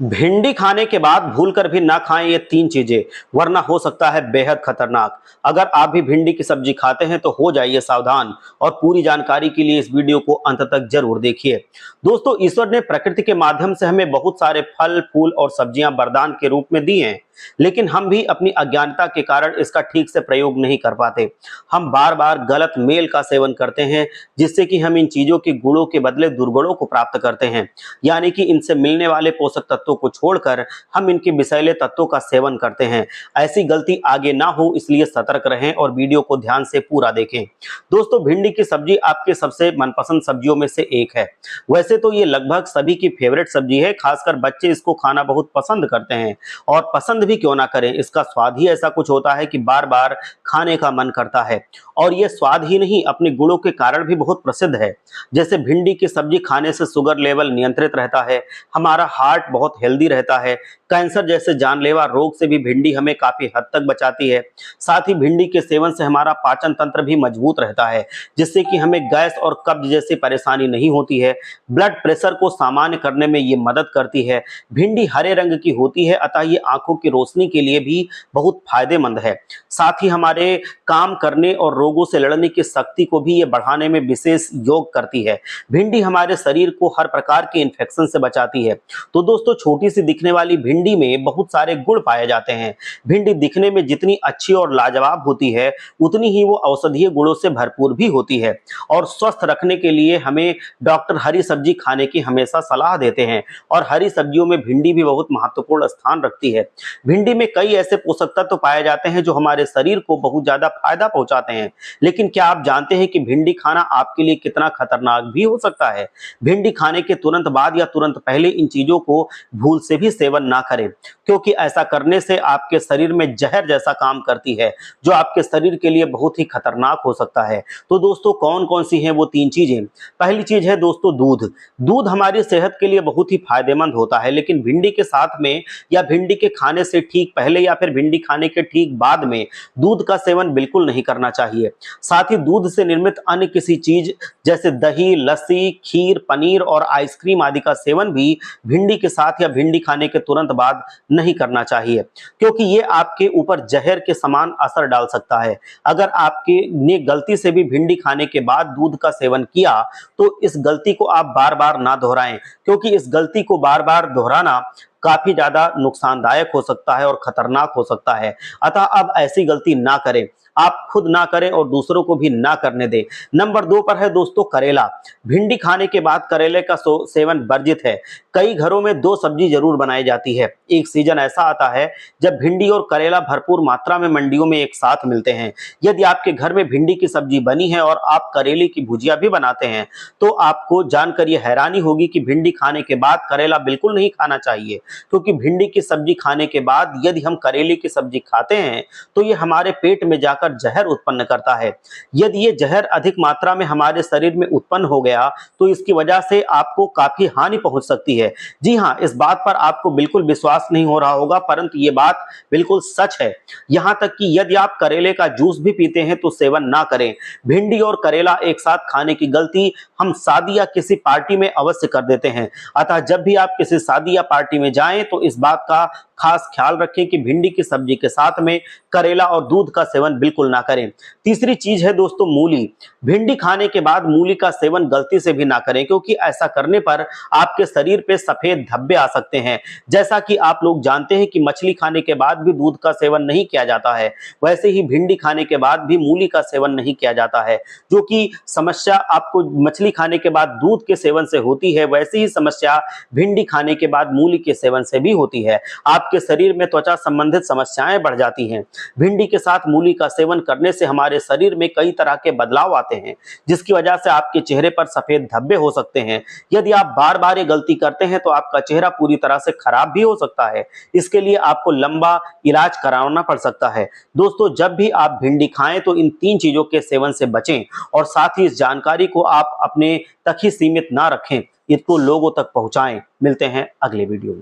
भिंडी खाने के बाद भूलकर भी ना खाएं ये तीन चीजें, वरना हो सकता है बेहद खतरनाक। अगर आप भी भिंडी की सब्जी खाते हैं तो हो जाइए सावधान, और पूरी जानकारी के लिए इस वीडियो को अंत तक जरूर देखिए। दोस्तों, ईश्वर ने प्रकृति के माध्यम से हमें बहुत सारे फल, फूल और सब्जियां वरदान के रूप में दी हैं, लेकिन हम भी अपनी अज्ञानता के कारण इसका ठीक से प्रयोग नहीं कर पाते। हम बार बार गलत मेल का सेवन करते हैं, जिससे कि हम इन चीजों के गुणों के बदले दुर्गुणों को प्राप्त करते हैं। यानी कि इनसे मिलने वाले पोषक तत्वों को छोड़कर हम इनके विषैले तत्वों का सेवन करते हैं। ऐसी गलती आगे ना हो, इसलिए सतर्क रहें और वीडियो को ध्यान से पूरा देखें। दोस्तों, भिंडी की सब्जी आपके सबसे मनपसंद सब्जियों में से एक है। वैसे तो ये लगभग सभी की फेवरेट सब्जी है, खासकर बच्चे इसको खाना बहुत पसंद करते हैं। और पसंद भी क्यों ना करें, इसका स्वाद ही ऐसा कुछ होता है कि बार बार खाने का मन करता है। और ये स्वाद ही नहीं, अपने गुणों के कारण भी बहुत प्रसिद्ध है। जैसे भिंडी की सब्जी खाने से शुगर लेवल नियंत्रित रहता है, हमारा हार्ट बहुत हेल्दी रहता है, कैंसर जैसे जानलेवा रोग से भी भिंडी हमें काफी हद तक बचाती है। साथ ही भिंडी के सेवन से हमारा पाचन तंत्र भी मजबूत रहता है, जिससे कि हमें गैस और कब्ज जैसी परेशानी नहीं होती है। ब्लड प्रेशर को सामान्य करने में ये मदद करती है। भिंडी हरे रंग की होती है, अतः ये आंखों की रोशनी के लिए भी बहुत फायदेमंद है। साथ ही हमारे काम करने और रोगों से लड़ने की शक्ति को भी ये बढ़ाने में विशेष योग करती है। भिंडी हमारे शरीर को हर प्रकार के इन्फेक्शन से बचाती है। तो दोस्तों, छोटी सी दिखने वाली भिंडी में बहुत सारे गुण पाए जाते हैं। भिंडी दिखने में जितनी अच्छी और लाजवाब होती है, उतनी ही वो औषधीय गुणों से भरपूर भी होती है। और स्वस्थ रखने के लिए हमें डॉक्टर हरी सब्जी खाने की हमेशा सलाह देते हैं, और हरी सब्जियों में भिंडी भी बहुत महत्वपूर्ण स्थान रखती है। भिंडी में कई ऐसे पोषक तत्व पाए जाते हैं जो हमारे शरीर को बहुत ज्यादा फायदा पहुंचाते हैं। लेकिन क्या आप जानते हैं कि भिंडी खाना आपके लिए कितना खतरनाक भी हो सकता है? भिंडी खाने के तुरंत बाद या तुरंत पहले इन चीजों को भूल से भी सेवन ना करें, क्योंकि ऐसा करने से आपके शरीर में जहर जैसा काम करती है, जो आपके शरीर के लिए बहुत ही खतरनाक हो सकता है। तो दोस्तों, कौन कौन सी हैं वो तीन चीजें? पहली चीज है दोस्तों दूध। दूध हमारी सेहत के लिए बहुत ही फायदेमंद होता है, लेकिन भिंडी के साथ में या भिंडी के खाने से ठीक पहले या फिर भिंडी खाने के ठीक बाद में दूध का सेवन बिल्कुल नहीं करना चाहिए। साथ ही दूध से निर्मित अन्य किसी चीज जैसे दही, लस्सी, खीर, पनीर और आइसक्रीम आदि का सेवन भी भिंडी के साथ या भिंडी खाने के तुरंत बाद नहीं करना चाहिए, क्योंकि ये आपके ऊपर जहर के समान असर डाल सकता है। अगर आपके ने गलती से भी भिंडी खाने के बाद दूध का सेवन किया, तो इस गलती को आप बार बार ना दोहराएं, क्योंकि इस गलती को बार बार दोहराना काफी ज्यादा नुकसानदायक हो सकता है और खतरनाक हो सकता है। अतः अब ऐसी गलती ना करें, आप खुद ना करें और दूसरों को भी ना करने दें। नंबर 2 पर है दोस्तों करेला। भिंडी खाने के बाद करेले का सेवन वर्जित है। कई घरों में दो सब्जी जरूर बनाई जाती है। एक सीजन ऐसा आता है जब भिंडी और करेला भरपूर मात्रा में मंडियों में एक साथ मिलते हैं। यदि आपके घर में भिंडी की सब्जी बनी है और आप करेले की भुजिया भी बनाते हैं, तो आपको जानकर यह हैरानी होगी कि भिंडी खाने के बाद करेला बिल्कुल नहीं खाना चाहिए, क्योंकि भिंडी की सब्जी खाने के बाद यदि हम करेले की सब्जी खाते हैं तो ये हमारे पेट में जाकर जहर उत्पन्न करता है। यदि ये जहर अधिक मात्रा में हमारे शरीर में उत्पन्न हो गया तो इसकी वजह से आपको काफी हानि पहुंच सकती है। जी हां, इस बात पर आपको बिल्कुल विश्वास नहीं हो रहा होगा, परंतु ये बात बिल्कुल सच है। यहां तक कि यदि आप करेले का जूस भी पीते हैं तो सेवन ना करें। भिंडी और करेला एक साथ खाने की गलती हम शादी या किसी पार्टी में अवश्य कर देते हैं। अतः जब भी आप किसी शादी या पार्टी में जाएं तो इस बात का खास ख्याल रखें कि भिंडी की सब्जी के साथ में करेला और दूध का सेवन बिल्कुल ना करें। तीसरी चीज है दोस्तों मूली। भिंडी खाने के बाद मूली का सेवन गलती से भी ना करें, क्योंकि ऐसा करने पर आपके शरीर पे सफेद धब्बे आ सकते हैं। जैसा कि आप लोग जानते हैं कि मछली खाने के बाद भी दूध का सेवन नहीं किया जाता है, वैसे ही भिंडी खाने के बाद भी मूली का सेवन नहीं किया जाता है। जो कि समस्या आपको मछली खाने के बाद दूध के सेवन से होती है, वैसी ही समस्या भिंडी खाने के बाद मूली के सेवन से भी होती है। आपके शरीर में त्वचा संबंधित समस्याएं बढ़ जाती हैं। भिंडी के साथ मूली का सेवन करने से हमारे शरीर में कई तरह के बदलाव आते हैं, जिसकी वजह से आपके चेहरे पर सफेद धब्बे हो सकते हैं। यदि आप बार बार ये गलती करते हैं तो आपका चेहरा पूरी तरह से खराब भी हो सकता है। इसके लिए आपको लंबा इलाज कराना पड़ सकता है। दोस्तों, जब भी आप भिंडी खाएं तो इन तीन चीजों के सेवन से बचें, और साथ ही इस जानकारी को आप अपने तक ही सीमित ना रखें, इसको लोगों तक पहुंचाएं। मिलते हैं अगले वीडियो में।